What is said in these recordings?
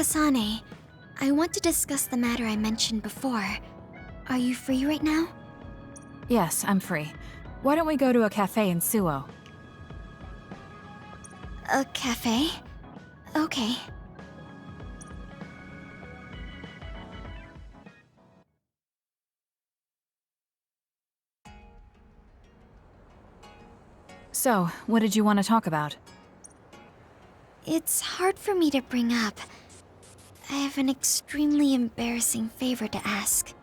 Kasane. I want to discuss the matter I mentioned before. Are you free right now? Yes, I'm free. Why don't we go to a cafe in Suo? A cafe? Okay. So, what did you want to talk about? It's hard for me to bring up. I have an extremely embarrassing favor to ask.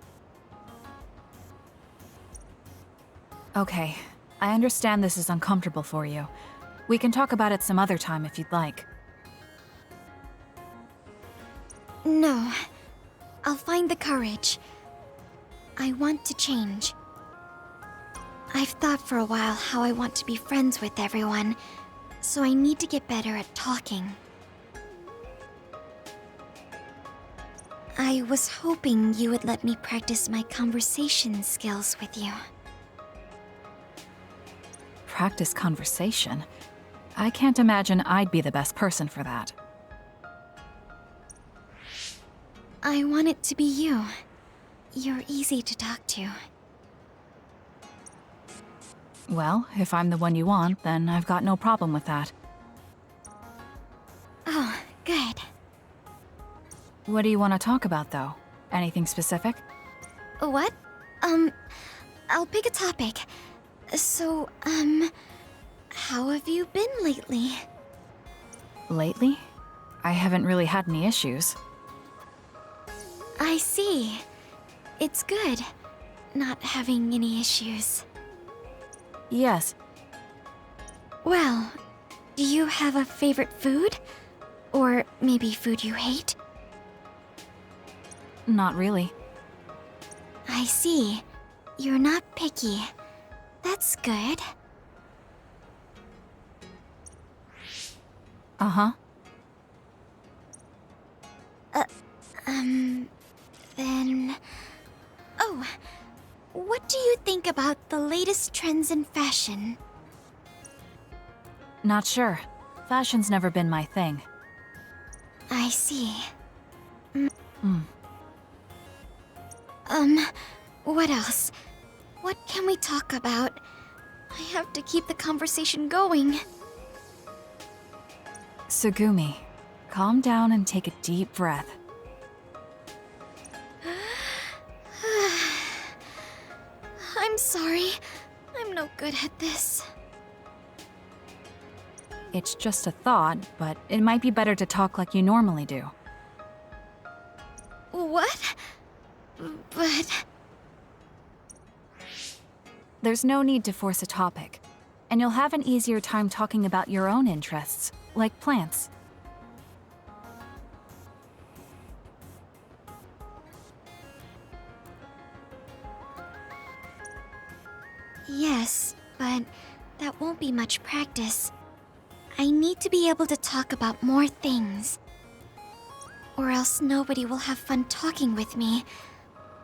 Okay, I understand this is uncomfortable for you. We can talk about it some other time if you'd like. No. I'll find the courage. I want to change. I've thought for a while how I want to be friends with everyone, so I need to get better at talking. I was hoping you would let me practice my conversation skills with you. Practice conversation? I can't imagine I'd be the best person for that. I want it to be you. You're easy to talk to. Well, if I'm the one you want, then I've got no problem with that. Oh, good. What do you want to talk about, though? Anything specific? What? I'll pick a topic. So, how have you been lately? Lately? I haven't really had any issues. I see. It's good, not having any issues. Yes. Well, do you have a favorite food? Or maybe food you hate? Not really. I see. You're not picky. That's good. Uh-huh. Then... Oh, what do you think about the latest trends in fashion? Not sure. Fashion's never been my thing. I see. What else? What can we talk about? I have to keep the conversation going. Sugumi, calm down and take a deep breath. I'm sorry. I'm no good at this. It's just a thought, but it might be better to talk like you normally do. What? But... There's no need to force a topic, and you'll have an easier time talking about your own interests, like plants. Yes, but that won't be much practice. I need to be able to talk about more things. Or else nobody will have fun talking with me.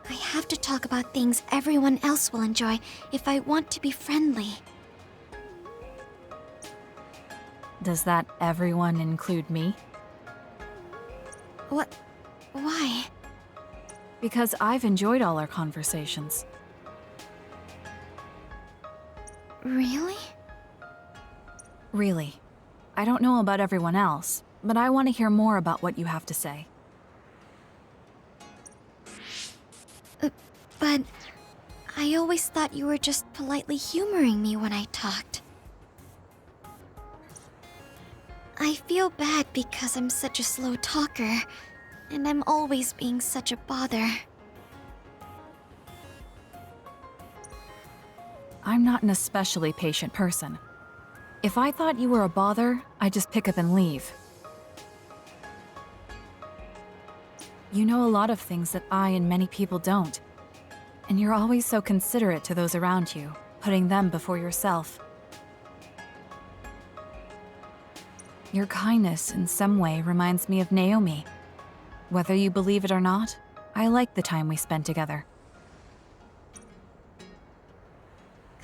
I have to talk about things everyone else will enjoy if I want to be friendly. Does that everyone include me? What? Why? Because I've enjoyed all our conversations. Really? Really. I don't know about everyone else, but I want to hear more about what you have to say. But I always thought you were just politely humoring me when I talked. I feel bad because I'm such a slow talker, and I'm always being such a bother. I'm not an especially patient person. If I thought you were a bother, I'd just pick up and leave. You know a lot of things that I and many people don't. And you're always so considerate to those around you, putting them before yourself. Your kindness in some way reminds me of Naomi. Whether you believe it or not, I like the time we spent together.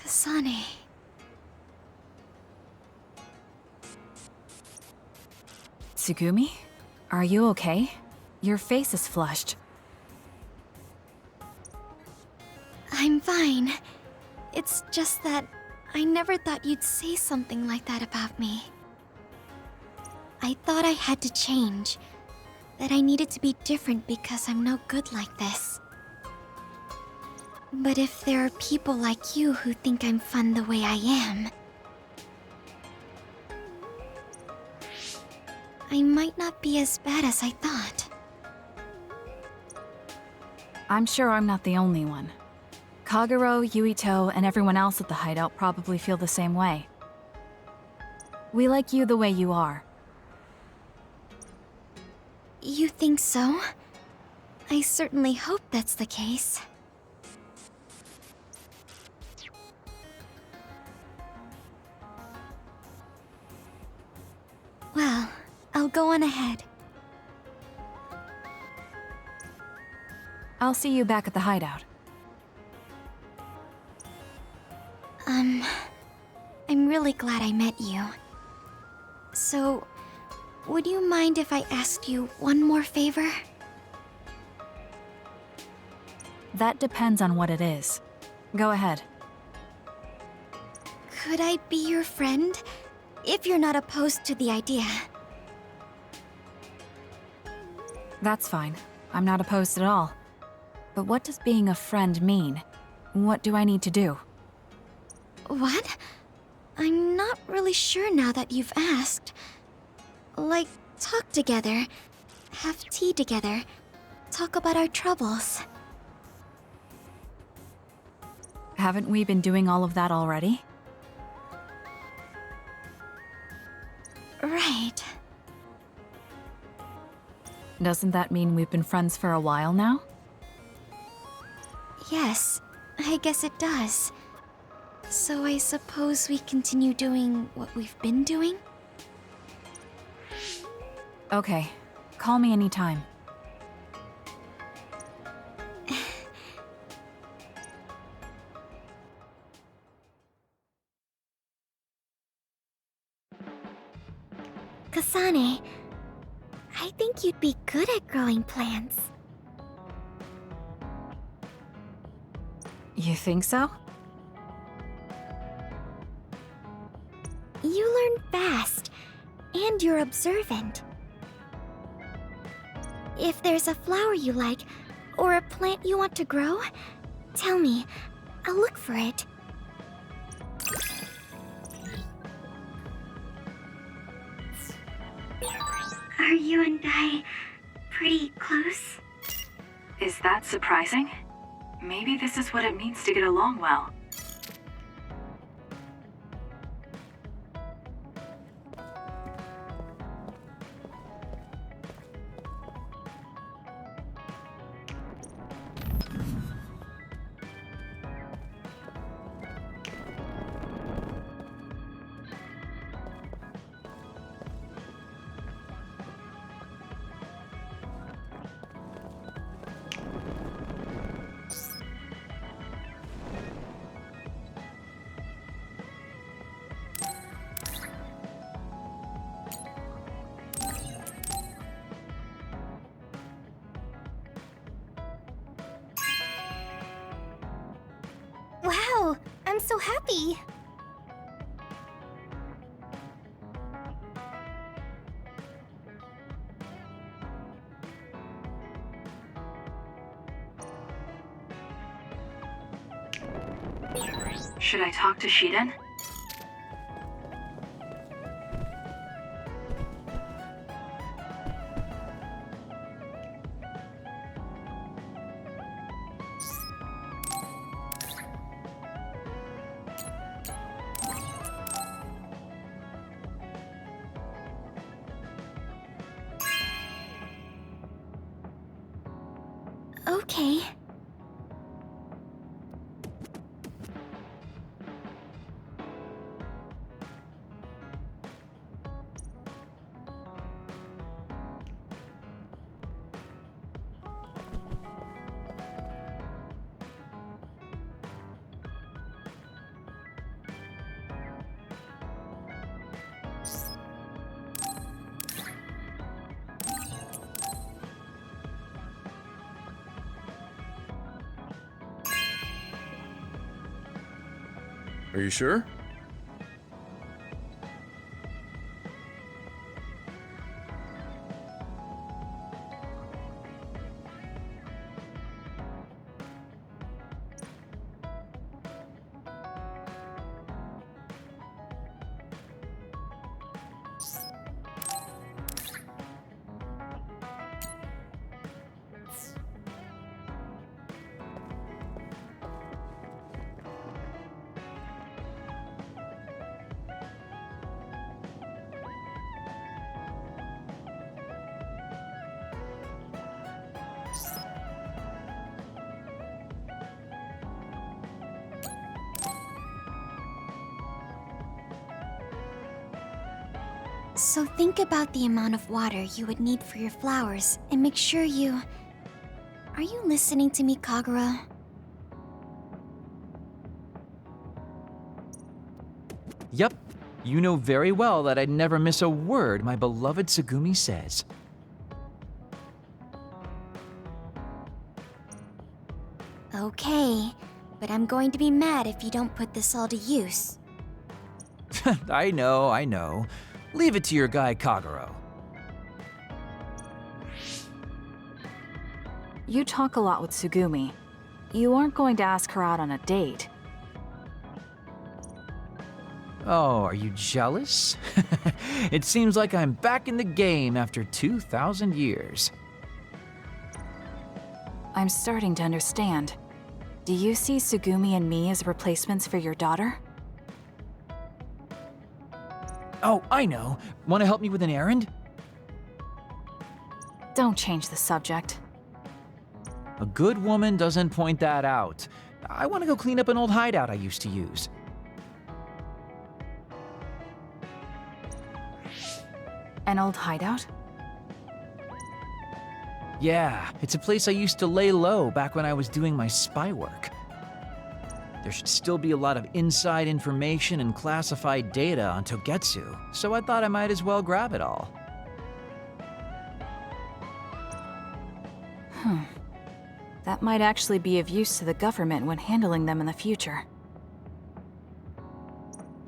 Kасane. Tsugumi? Are you okay? Your face is flushed. I'm fine. It's just that I never thought you'd say something like that about me. I thought I had to change, that I needed to be different because I'm no good like this. But if there are people like you who think I'm fun the way I am, I might not be as bad as I thought. I'm sure I'm not the only one. Kagero, Yuito, and everyone else at the hideout probably feel the same way. We like you the way you are. You think so? I certainly hope that's the case. Well, I'll go on ahead. I'll see you back at the hideout. I'm really glad I met you. So, would you mind if I asked you one more favor? That depends on what it is. Go ahead. Could I be your friend? If you're not opposed to the idea. That's fine. I'm not opposed at all. But what does being a friend mean? What do I need to do? What? I'm not really sure now that you've asked. Like, talk together, have tea together, talk about our troubles. Haven't we been doing all of that already? Right. Doesn't that mean we've been friends for a while now? Yes, I guess it does. So I suppose we continue doing what we've been doing? Okay. Call me anytime. Kasane, I think you'd be good at growing plants. You think so? You learn fast, and you're observant. If there's a flower you like, or a plant you want to grow, tell me. I'll look for it. Are you and I pretty close? Is that surprising? Maybe this is what it means to get along well. Wow, I'm so happy. Should I talk to Shiden? Okay. Are you sure? So think about the amount of water you would need for your flowers and make sure you... Are you listening to me, Kagura? Yep. You know very well that I'd never miss a word my beloved Tsugumi says. Okay, but I'm going to be mad if you don't put this all to use. I know. Leave it to your guy Kagero. You talk a lot with Tsugumi. You aren't going to ask her out on a date. Oh, are you jealous? It seems like I'm back in the game after 2,000 years. I'm starting to understand. Do you see Tsugumi and me as replacements for your daughter? Oh, I know. Want to help me with an errand? Don't change the subject. A good woman doesn't point that out. I want to go clean up an old hideout I used to use. An old hideout? Yeah, it's a place I used to lay low back when I was doing my spy work. There should still be a lot of inside information and classified data on Togetsu, so I thought I might as well grab it all. That might actually be of use to the government when handling them in the future.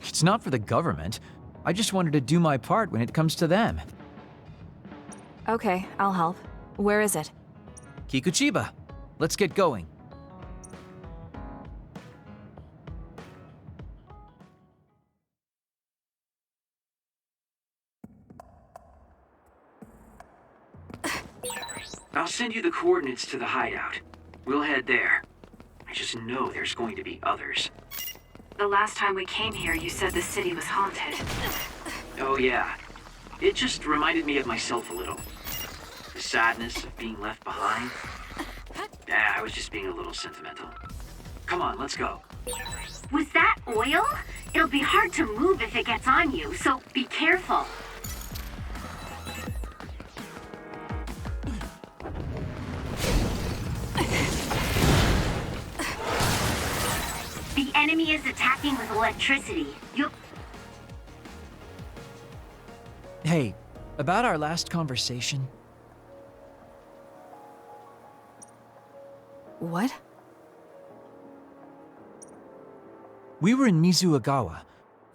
It's not for the government. I just wanted to do my part when it comes to them. Okay, I'll help. Where is it? Kikuchiba, let's get going. I'll send you the coordinates to the hideout. We'll head there. I just know there's going to be others. The last time we came here, you said the city was haunted. Oh yeah. It just reminded me of myself a little. The sadness of being left behind. I was just being a little sentimental. Come on, let's go. Was that oil? It'll be hard to move if it gets on you, so be careful. The enemy is attacking with electricity. Hey, about our last conversation. What? We were in Mizuagawa.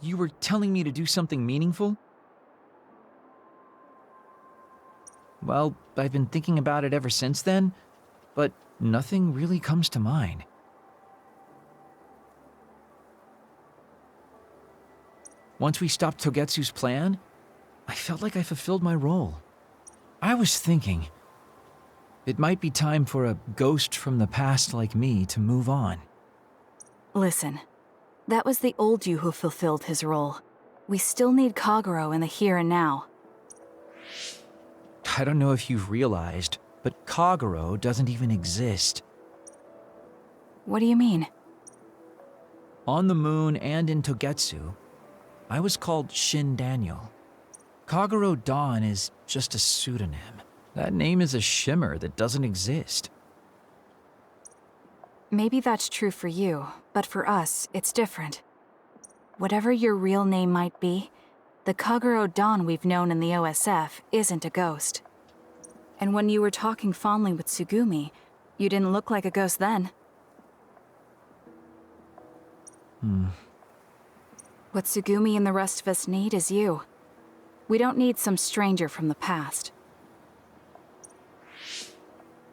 You were telling me to do something meaningful? Well, I've been thinking about it ever since then, but nothing really comes to mind. Once we stopped Togetsu's plan, I felt like I fulfilled my role. I was thinking, it might be time for a ghost from the past like me to move on. Listen, that was the old you who fulfilled his role. We still need Kagero in the here and now. I don't know if you've realized, but Kagero doesn't even exist. What do you mean? On the moon and in Togetsu, I was called Shin Daniel. Kagero Dawn is just a pseudonym. That name is a shimmer that doesn't exist. Maybe that's true for you, but for us, it's different. Whatever your real name might be, the Kagero Dawn we've known in the OSF isn't a ghost. And when you were talking fondly with Tsugumi, you didn't look like a ghost then. What Tsugumi and the rest of us need is you. We don't need some stranger from the past.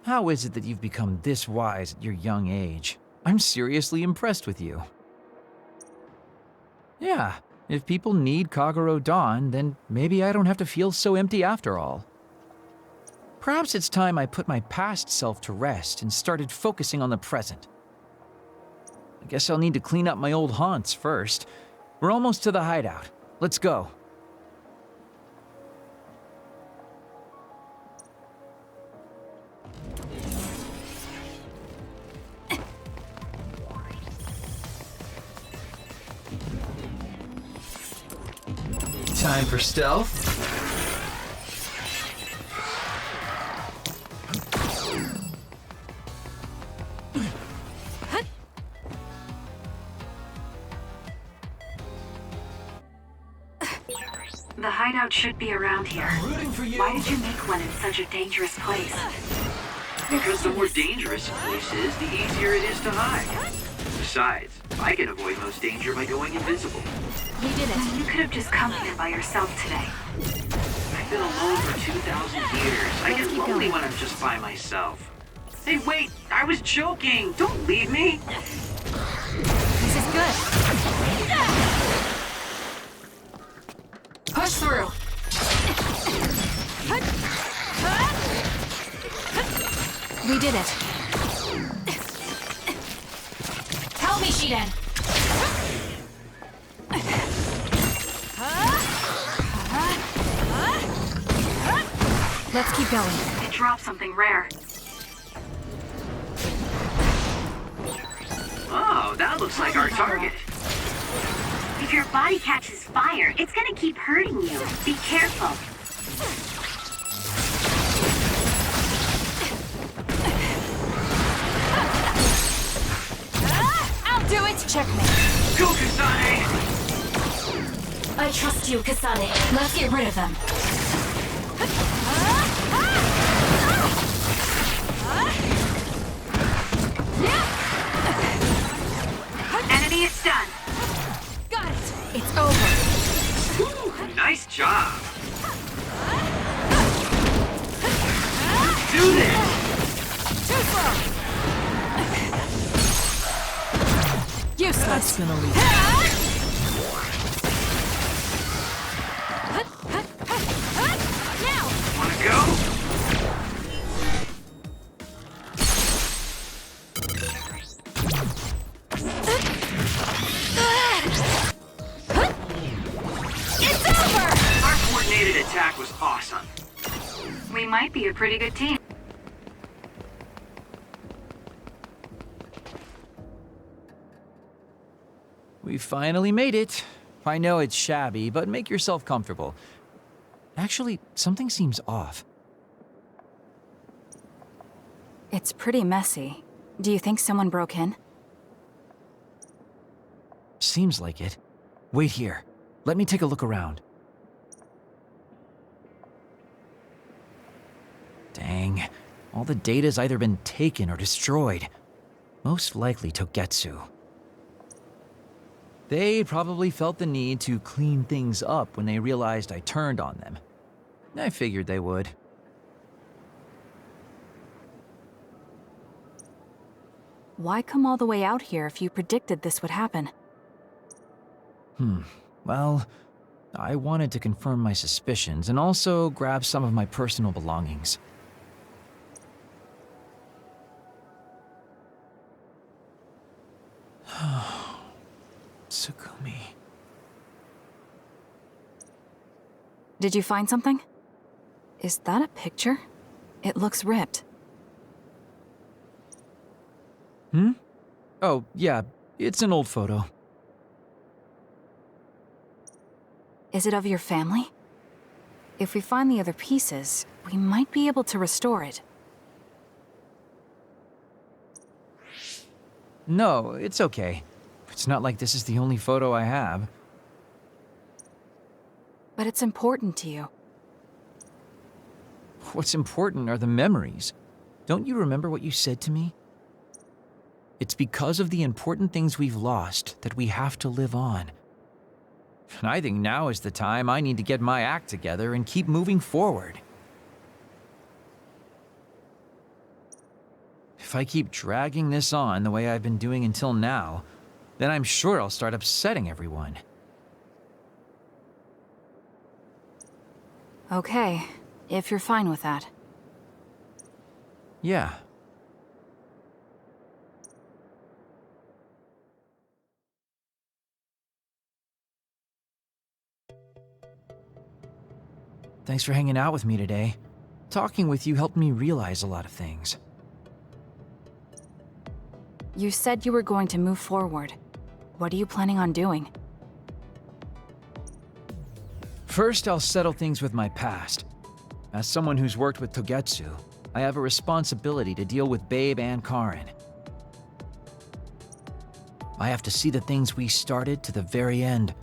How is it that you've become this wise at your young age? I'm seriously impressed with you. Yeah, if people need Kagero Dawn, then maybe I don't have to feel so empty after all. Perhaps it's time I put my past self to rest and started focusing on the present. I guess I'll need to clean up my old haunts first. We're almost to the hideout. Let's go. Time for stealth. The hideout should be around here. Why did you make one in such a dangerous place? Because the more dangerous a place is, the easier it is to hide. Besides, I can avoid most danger by going invisible. We did it. You could have just come here by yourself today. I've been alone for 2,000 years. I get keep lonely going. when I'm just by myself. Hey, wait! I was joking! Don't leave me! This is good. Push through. We did it. Help me, Shiden. Let's keep going. It dropped something rare. Oh, that looks like our target. If your body catches fire, it's gonna keep hurting you. Be careful. I'll do it. Checkmate. Go, Kasane! I trust you, Kасane. Let's get rid of them. Enemy is stunned. Got it. It's over. Ooh, nice job! Do this! Too slow. Useless. Gonna leave. Now. Wanna go? It's over. Our coordinated attack was awesome. We might be a pretty good team. We finally made it. I know it's shabby, but make yourself comfortable. Actually, something seems off. It's pretty messy. Do you think someone broke in? Seems like it. Wait here. Let me take a look around. Dang. All the data's either been taken or destroyed. Most likely Togetsu. They probably felt the need to clean things up when they realized I turned on them. I figured they would. Why come all the way out here if you predicted this would happen? Well, I wanted to confirm my suspicions and also grab some of my personal belongings. Tsugumi. Did you find something? Is that a picture? It looks ripped. Oh, yeah, it's an old photo. Is it of your family? If we find the other pieces, we might be able to restore it. No, it's okay. It's not like this is the only photo I have. But it's important to you. What's important are the memories. Don't you remember what you said to me? It's because of the important things we've lost that we have to live on. And I think now is the time I need to get my act together and keep moving forward. If I keep dragging this on the way I've been doing until now, then I'm sure I'll start upsetting everyone. Okay, if you're fine with that. Yeah. Thanks for hanging out with me today. Talking with you helped me realize a lot of things. You said you were going to move forward. What are you planning on doing? First, I'll settle things with my past. As someone who's worked with Togetsu, I have a responsibility to deal with Babe and Karin. I have to see the things we started to the very end.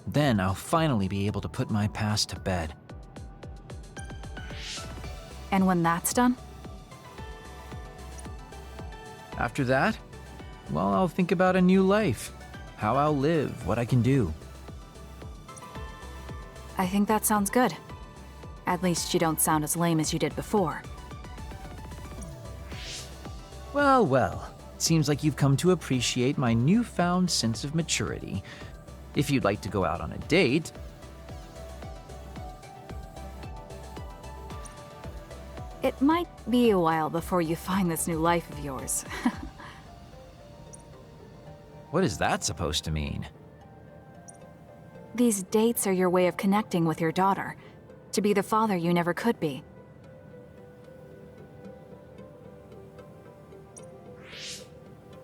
Then I'll finally be able to put my past to bed. And when that's done? After that, well, I'll think about a new life. How I'll live, what I can do. I think that sounds good. At least you don't sound as lame as you did before. Well, well. It seems like you've come to appreciate my newfound sense of maturity. If you'd like to go out on a date... It might be a while before you find this new life of yours. What is that supposed to mean? These dates are your way of connecting with your daughter, to be the father you never could be.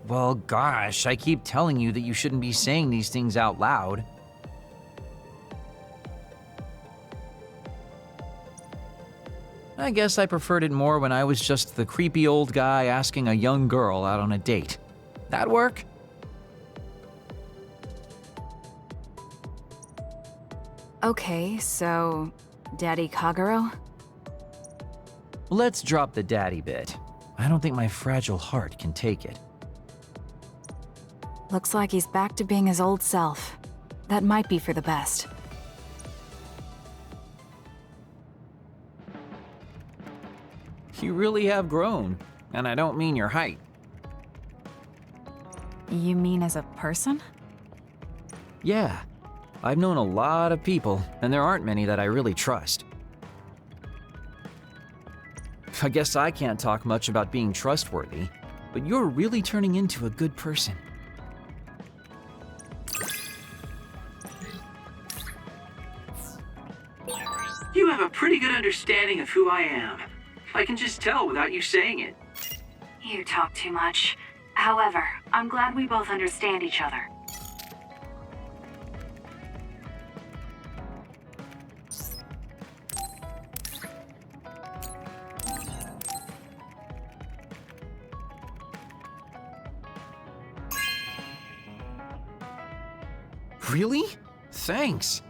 Well, gosh, I keep telling you that you shouldn't be saying these things out loud. I guess I preferred it more when I was just the creepy old guy asking a young girl out on a date. That work? Okay, so... Daddy Kagero? Let's drop the daddy bit. I don't think my fragile heart can take it. Looks like he's back to being his old self. That might be for the best. You really have grown, and I don't mean your height. You mean as a person? Yeah, I've known a lot of people, and there aren't many that I really trust. I guess I can't talk much about being trustworthy, but you're really turning into a good person. You have a pretty good understanding of who I am. I can just tell without you saying it. You talk too much. However, I'm glad we both understand each other. Really? Thanks.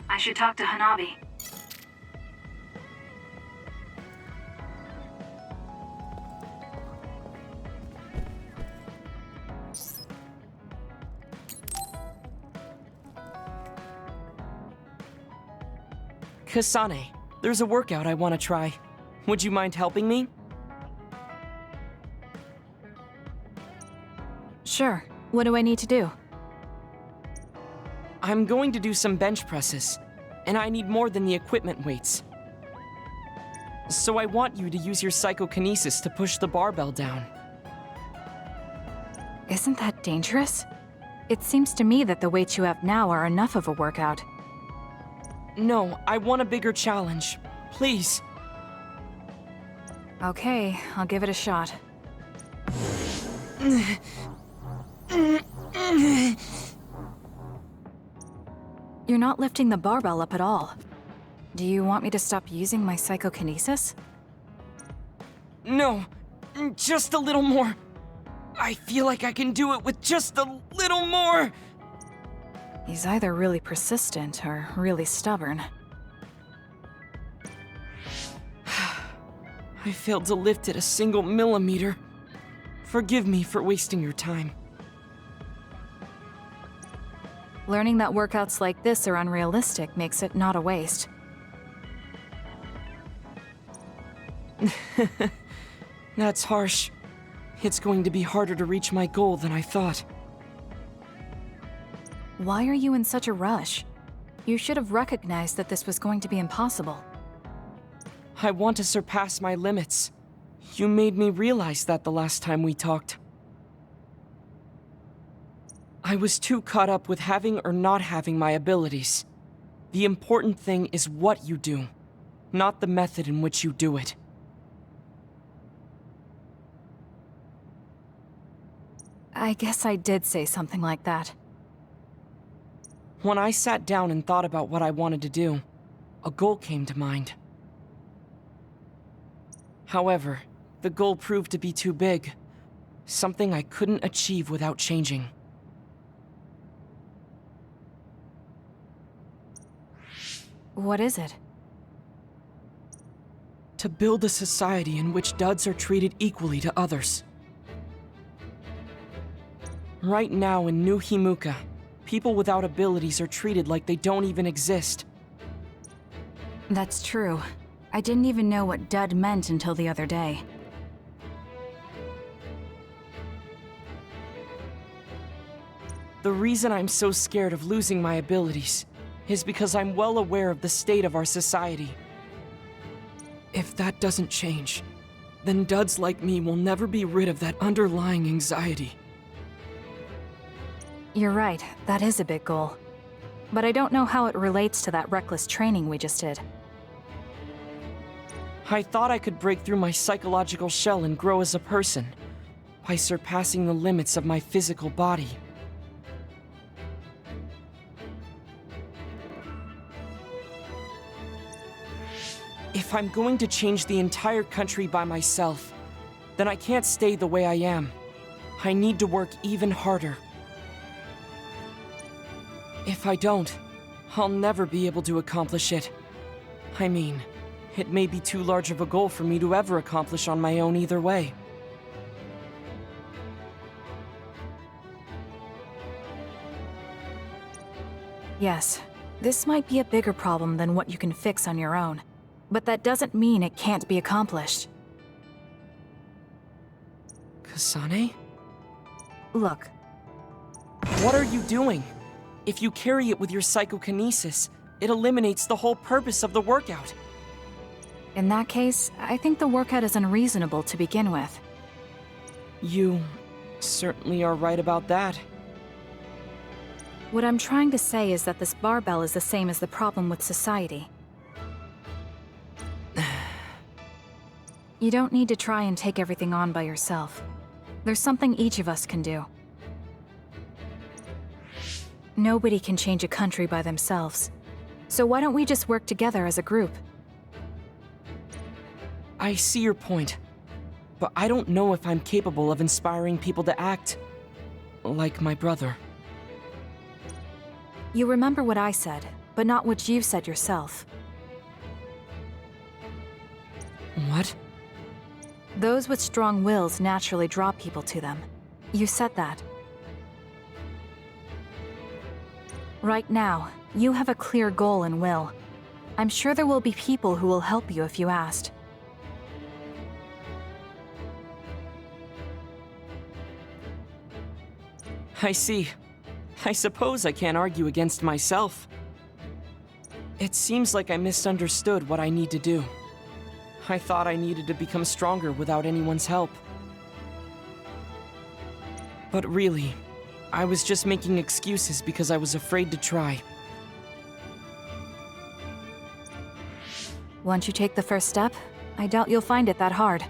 I should talk to Hanabi. Kasane, there's a workout I want to try. Would you mind helping me? Sure. What do I need to do? I'm going to do some bench presses, and I need more than the equipment weights. So I want you to use your psychokinesis to push the barbell down. Isn't that dangerous? It seems to me that the weights you have now are enough of a workout. No, I want a bigger challenge. Please. Okay, I'll give it a shot. You're not lifting the barbell up at all. Do you want me to stop using my psychokinesis? No, just a little more. I feel like I can do it with just a little more. He's either really persistent or really stubborn. I failed to lift it a single millimeter. Forgive me for wasting your time. Learning that workouts like this are unrealistic makes it not a waste. That's harsh. It's going to be harder to reach my goal than I thought. Why are you in such a rush? You should have recognized that this was going to be impossible. I want to surpass my limits. You made me realize that the last time we talked. I was too caught up with having or not having my abilities. The important thing is what you do, not the method in which you do it. I guess I did say something like that. When I sat down and thought about what I wanted to do, a goal came to mind. However, the goal proved to be too big, something I couldn't achieve without changing. What is it? To build a society in which duds are treated equally to others. Right now in New Himuka, people without abilities are treated like they don't even exist. That's true. I didn't even know what dud meant until the other day. The reason I'm so scared of losing my abilities is because I'm well aware of the state of our society. If that doesn't change, then duds like me will never be rid of that underlying anxiety. You're right, that is a big goal. But I don't know how it relates to that reckless training we just did. I thought I could break through my psychological shell and grow as a person by surpassing the limits of my physical body. If I'm going to change the entire country by myself, then I can't stay the way I am. I need to work even harder. If I don't, I'll never be able to accomplish it. I mean, it may be too large of a goal for me to ever accomplish on my own either way. Yes, this might be a bigger problem than what you can fix on your own. But that doesn't mean it can't be accomplished. Kasane? Look, What are you doing? If you carry it with your psychokinesis, it eliminates the whole purpose of the workout. in that case, I think the workout is unreasonable to begin with. You certainly are right about that. What I'm trying to say is that this barbell is the same as the problem with society. You don't need to try and take everything on by yourself. There's something each of us can do. Nobody can change a country by themselves. So why don't we just work together as a group? I see your point, but I don't know if I'm capable of inspiring people to act like my brother. You remember what I said, but not what you've said yourself. What? Those with strong wills naturally draw people to them. You said that. Right now, you have a clear goal and will. I'm sure there will be people who will help you if you asked. I see. I suppose I can't argue against myself. It seems like I misunderstood what I need to do. I thought I needed to become stronger without anyone's help. But really, I was just making excuses because I was afraid to try. Once you take the first step, I doubt you'll find it that hard.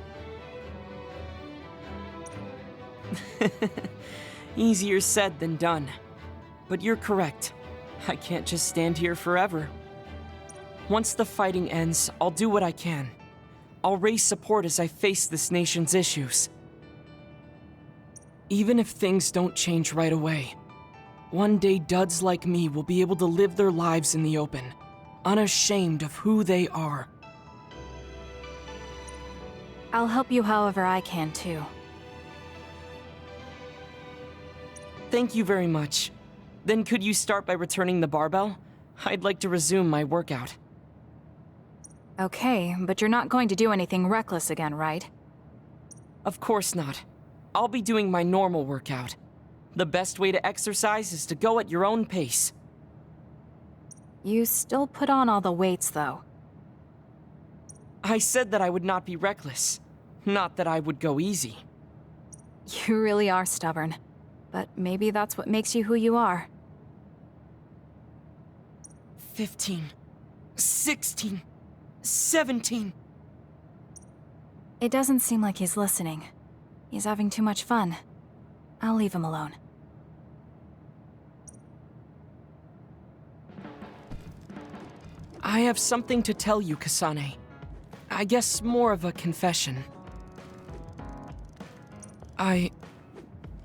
Easier said than done. But you're correct. I can't just stand here forever. Once the fighting ends, I'll do what I can. I'll raise support as I face this nation's issues. Even if things don't change right away, one day duds like me will be able to live their lives in the open, unashamed of who they are. I'll help you however I can, too. Thank you very much. Then could you start by returning the barbell? I'd like to resume my workout. Okay, but you're not going to do anything reckless again, right? Of course not. I'll be doing my normal workout. The best way to exercise is to go at your own pace. You still put on all the weights, though. I said that I would not be reckless, not that I would go easy. You really are stubborn. But maybe that's what makes you who you are. 15, 16, 17. It doesn't seem like he's listening. He's having too much fun. I'll leave him alone. I have something to tell you, Kasane. I guess more of a confession.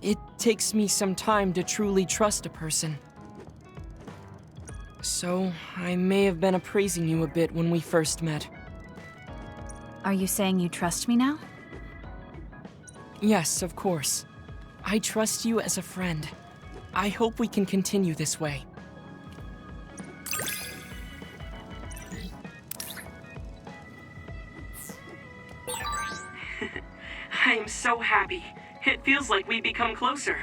It takes me some time to truly trust a person. So, I may have been appraising you a bit when we first met. Are you saying you trust me now? Yes, of course. I trust you as a friend. I hope we can continue this way. I am so happy. It feels like we've become closer.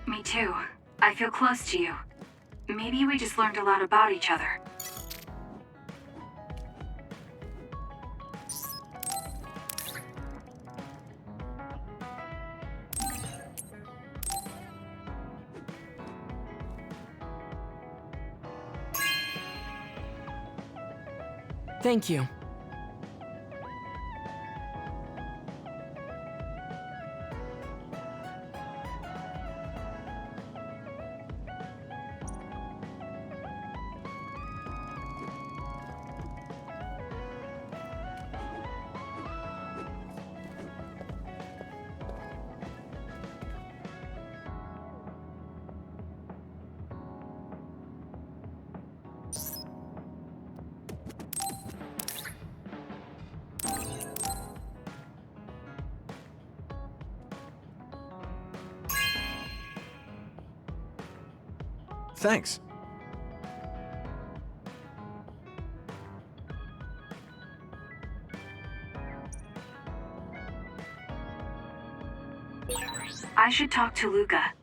Me too. I feel close to you. Maybe we just learned a lot about each other. Thank you. Thanks. I should talk to Luca.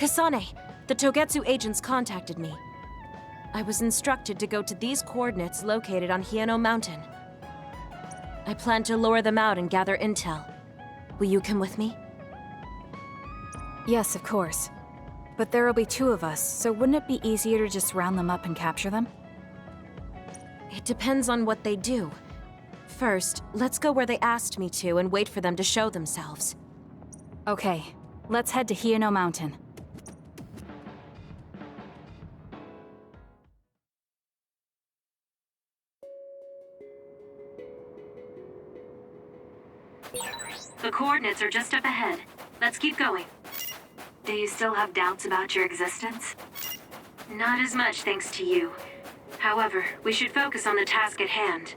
Kasane, the Togetsu agents contacted me. I was instructed to go to these coordinates located on Hieno Mountain. I plan to lure them out and gather intel. Will you come with me? Yes, of course. But there will be 2 of us, so wouldn't it be easier to just round them up and capture them? It depends on what they do. First, let's go where they asked me to and wait for them to show themselves. Okay, let's head to Hieno Mountain. The coordinates are just up ahead. Let's keep going. Do you still have doubts about your existence? Not as much thanks to you. However, we should focus on the task at hand.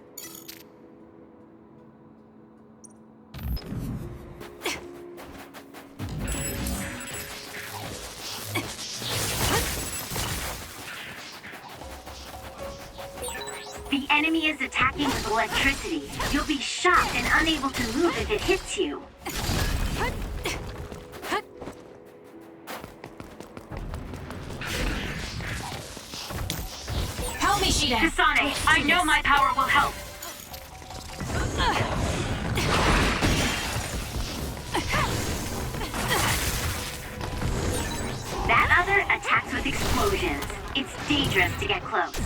The enemy is attacking with electricity. You'll be shocked and unable to move if it hits you. Help me, Shiden! Kasane, I know my power will help. That other attacks with explosions. It's dangerous to get close.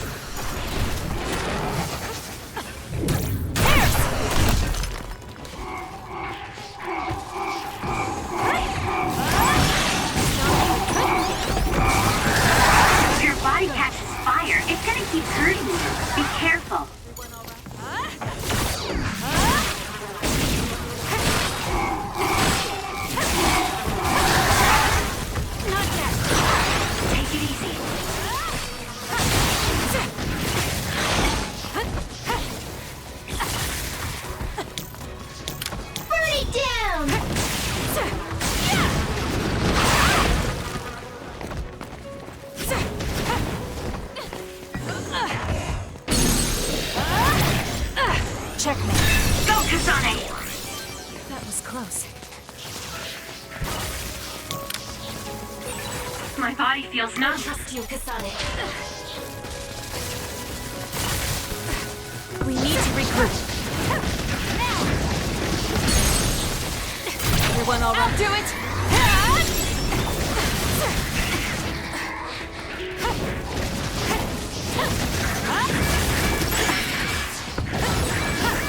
If your body catches fire, it's gonna keep hurting you. Be careful. Take it easy. Burn it down! Checkmate. Go, Kasane! That was close. My body feels numb. Trust you, Kasane. We need to regroup. Everyone all right? I'll do it!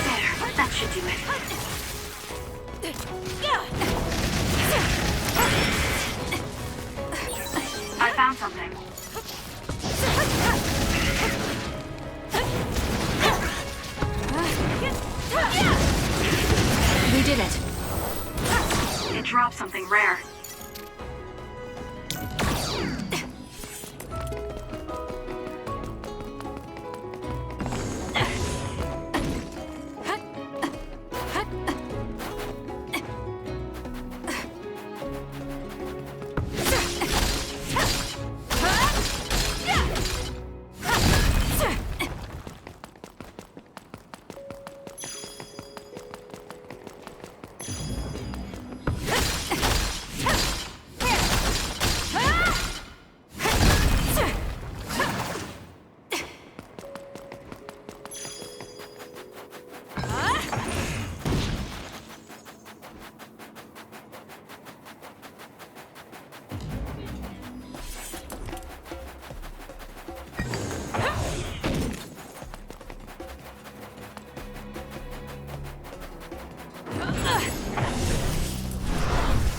There, that should do it. I found something. We did it. It dropped something rare.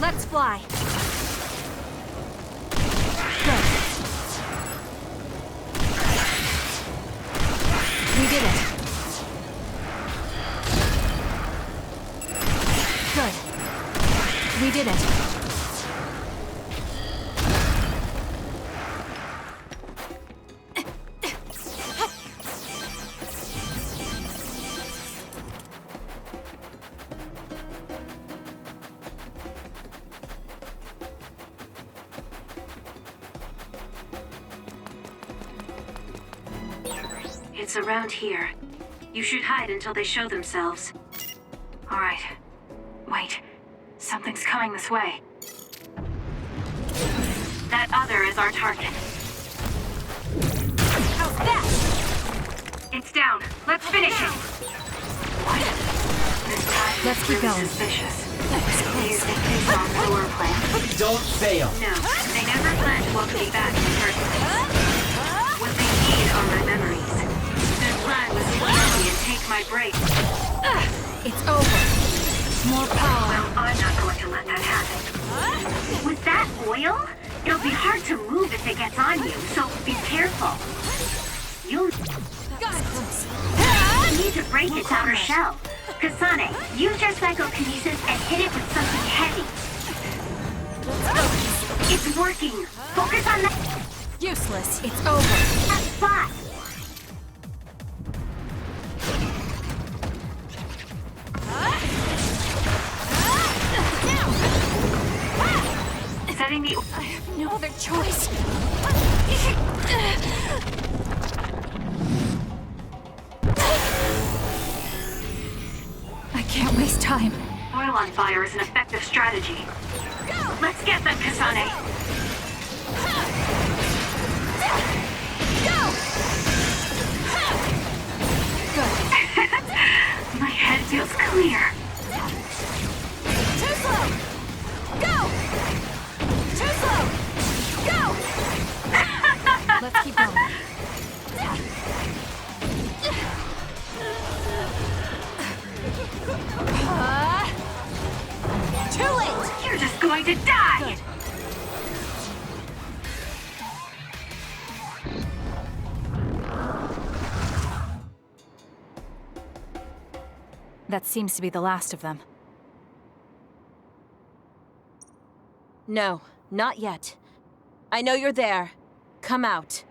Let's fly. We did it. Good. We did it. It's around here. You should hide until they show themselves. All right. Wait. Something's coming this way. That other is our target. How's that? It's down. Let's finish it. What? This time Let's keep really going. suspicious. Do you think they saw the lower plan? Don't fail. No, they never planned to welcome me back in the first place. What they need are my memories. Their plan was to kill me and take my break. It's over. More power. Well, I'm not going to let that happen. With that oil, it'll be hard to move if it gets on you, so be careful. You'll need to break its outer shell. Kasane, use your psychokinesis and hit it with something heavy. It's working. Focus on that Useless. It's over. spot. Setting the... I have no other choice. I can't waste time. Oil on fire is an effective strategy. Let's get them, Kasane. My head feels clear. Too slow! Go! Too slow! Go! Let's keep going. Too late! You're just going to die! That seems to be the last of them. No, not yet. I know you're there. Come out.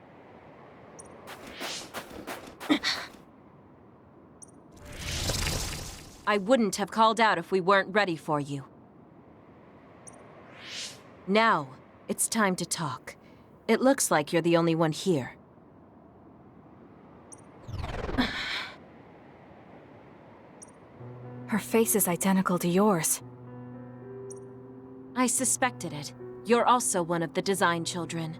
I wouldn't have called out if we weren't ready for you. Now, it's time to talk. It looks like you're the only one here. Her face is identical to yours. I suspected it. You're also one of the design children.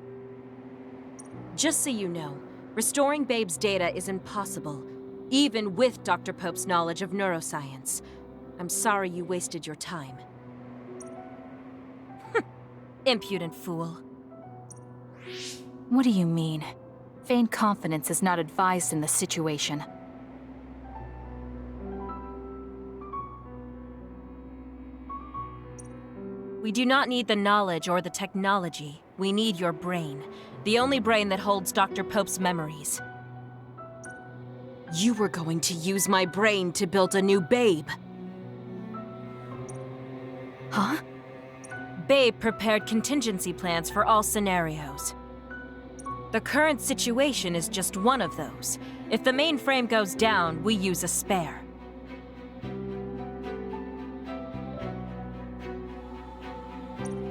Just so you know, restoring Babe's data is impossible, even with Dr. Pope's knowledge of neuroscience. I'm sorry you wasted your time. Impudent fool. What do you mean? Feigned confidence is not advised in this situation. We do not need the knowledge or the technology. We need your brain. The only brain that holds Dr. Pope's memories. You were going to use my brain to build a new Babe. Huh? Babe prepared contingency plans for all scenarios. The current situation is just one of those. If the mainframe goes down, we use a spare.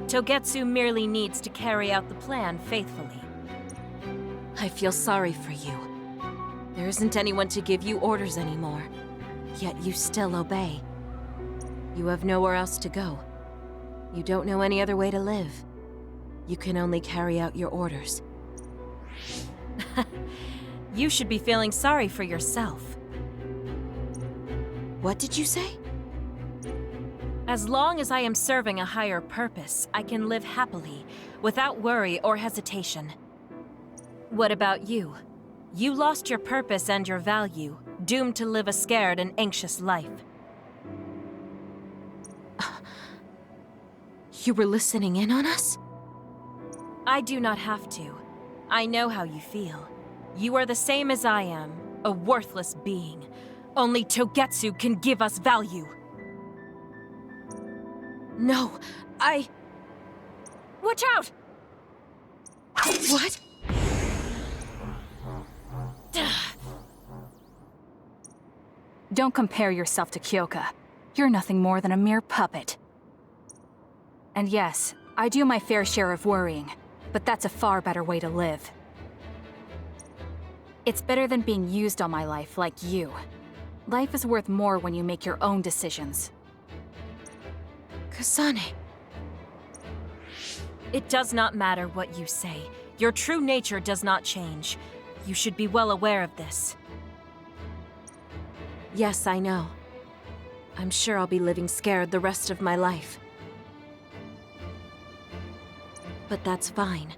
Togetsu merely needs to carry out the plan faithfully. I feel sorry for you. There isn't anyone to give you orders anymore, yet you still obey. You have nowhere else to go. You don't know any other way to live. You can only carry out your orders. You should be feeling sorry for yourself. What did you say? As long as I am serving a higher purpose, I can live happily, without worry or hesitation. What about you? You lost your purpose and your value, doomed to live a scared and anxious life. You were listening in on us? I do not have to. I know how you feel. You are the same as I am, a worthless being. Only Togetsu can give us value. No, Watch out! What? Don't compare yourself to Kyoka. You're nothing more than a mere puppet. And yes, I do my fair share of worrying, but that's a far better way to live. It's better than being used on my life like you. Life is worth more when you make your own decisions. Kasane. It does not matter what you say. Your true nature does not change. You should be well aware of this. Yes, I know. I'm sure I'll be living scared the rest of my life. But that's fine.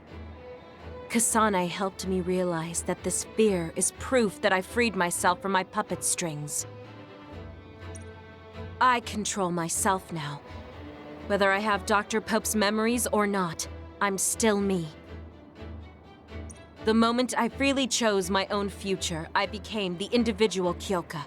Kasane helped me realize that this fear is proof that I freed myself from my puppet strings. I control myself now. Whether I have Dr. Pope's memories or not, I'm still me. The moment I freely chose my own future, I became the individual Kyoka.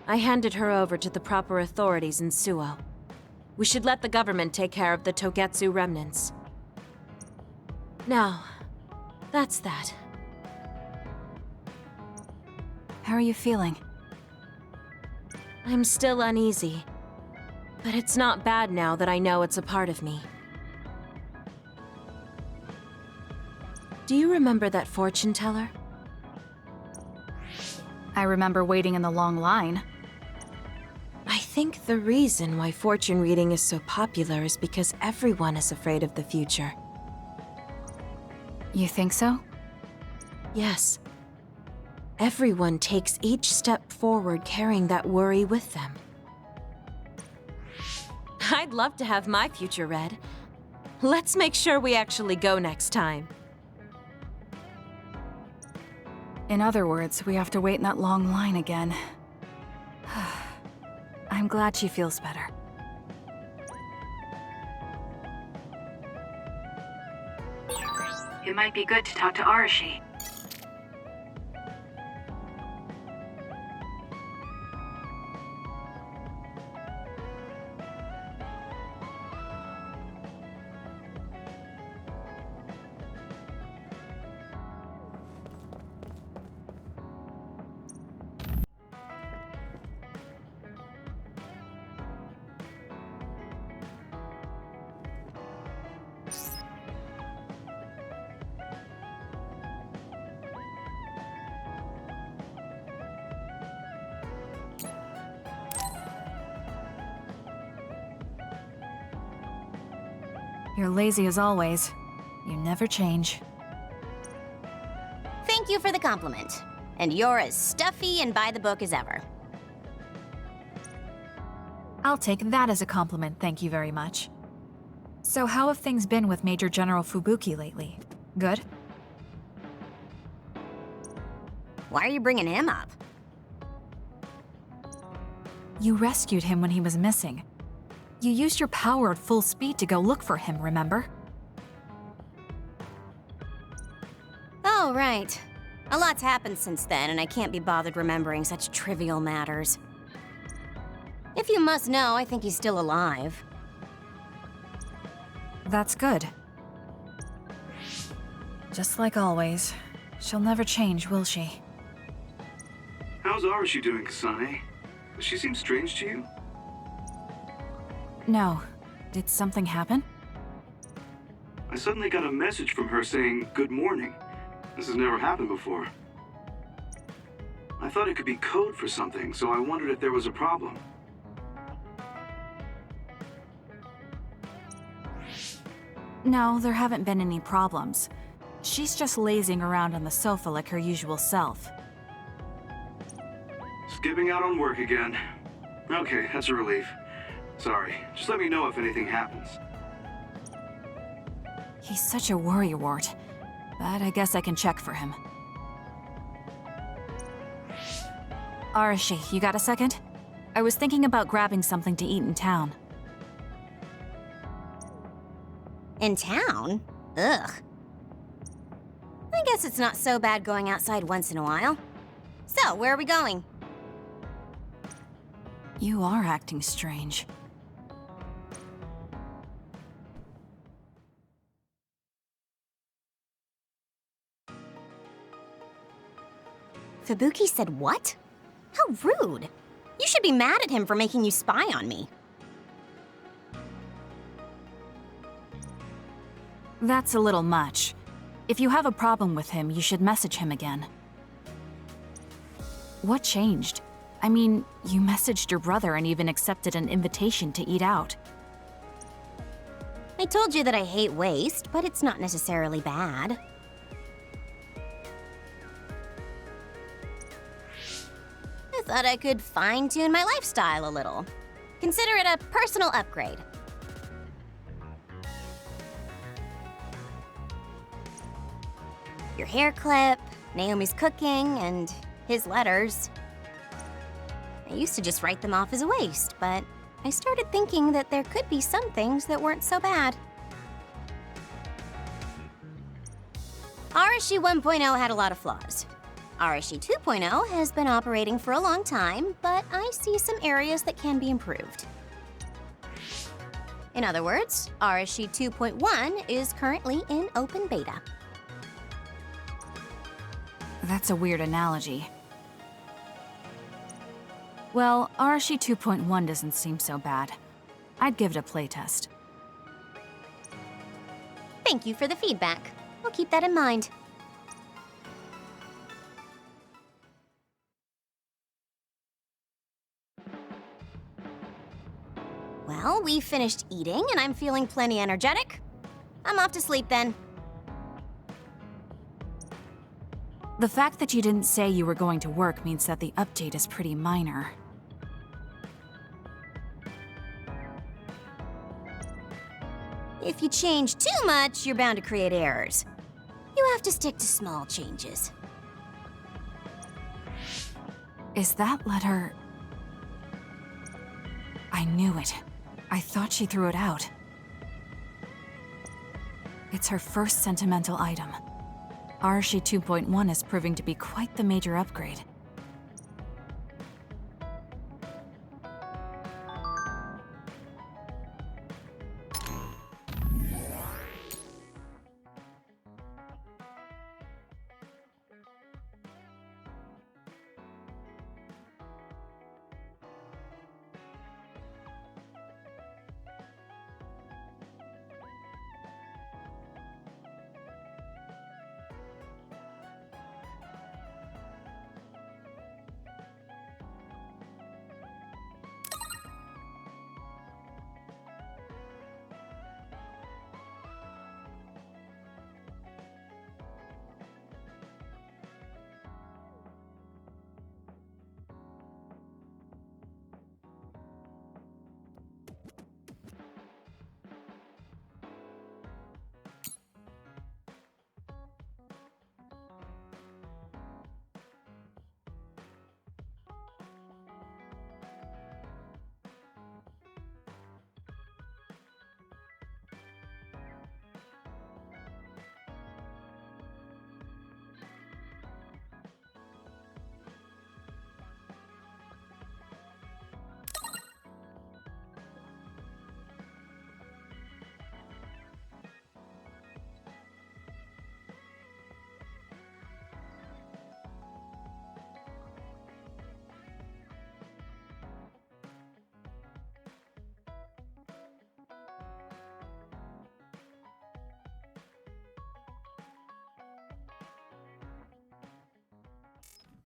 I handed her over to the proper authorities in Suo. We should let the government take care of the Togetsu remnants. Now, that's that. How are you feeling? I'm still uneasy, but it's not bad now that I know it's a part of me. Do you remember that fortune teller? I remember waiting in the long line. I think the reason why fortune reading is so popular is because everyone is afraid of the future. You think so? Yes. Everyone takes each step forward carrying that worry with them. I'd love to have my future read. Let's make sure we actually go next time. In other words, we have to wait in that long line again. I'm glad she feels better. It might be good to talk to Arashi. You're lazy as always. You never change. Thank you for the compliment. And you're as stuffy and by the book as ever. I'll take that as a compliment, thank you very much. So how have things been with Major General Fubuki lately? Good? Why are you bringing him up? You rescued him when he was missing. You used your power at full speed to go look for him, remember? Oh, right. A lot's happened since then, and I can't be bothered remembering such trivial matters. If you must know, I think he's still alive. That's good. Just like always. She'll never change, will she? How's Arashi doing, Kasane? Does she seem strange to you? No. Did something happen? I suddenly got a message from her saying, "Good morning." This has never happened before. I thought it could be code for something, so I wondered if there was a problem. No, there haven't been any problems. She's just lazing around on the sofa like her usual self. Skipping out on work again. Okay, that's a relief. Sorry, just let me know if anything happens. He's such a worrywart, but I guess I can check for him. Arashi, you got a second? I was thinking about grabbing something to eat in town. In town? Ugh. I guess it's not so bad going outside once in a while. So, where are we going? You are acting strange. Fubuki said what? How rude. You should be mad at him for making you spy on me. That's a little much. If you have a problem with him, you should message him again. What changed? I mean, you messaged your brother and even accepted an invitation to eat out. I told you that I hate waste, but it's not necessarily bad. I thought I could fine-tune my lifestyle a little. Consider it a personal upgrade. Your hair clip, Naomi's cooking, and his letters. I used to just write them off as a waste, but I started thinking that there could be some things that weren't so bad. RSG 1.0 had a lot of flaws. RSG 2.0 has been operating for a long time, but I see some areas that can be improved. In other words, RSG 2.1 is currently in open beta. That's a weird analogy. Well, RSG 2.1 doesn't seem so bad. I'd give it a playtest. Thank you for the feedback. We'll keep that in mind. Well, we finished eating and I'm feeling plenty energetic. I'm off to sleep then. The fact that you didn't say you were going to work means that the update is pretty minor. If you change too much, you're bound to create errors. You have to stick to small changes. Is that letter... I knew it. I thought she threw it out. It's her first sentimental item. RSG 2.1 is proving to be quite the major upgrade.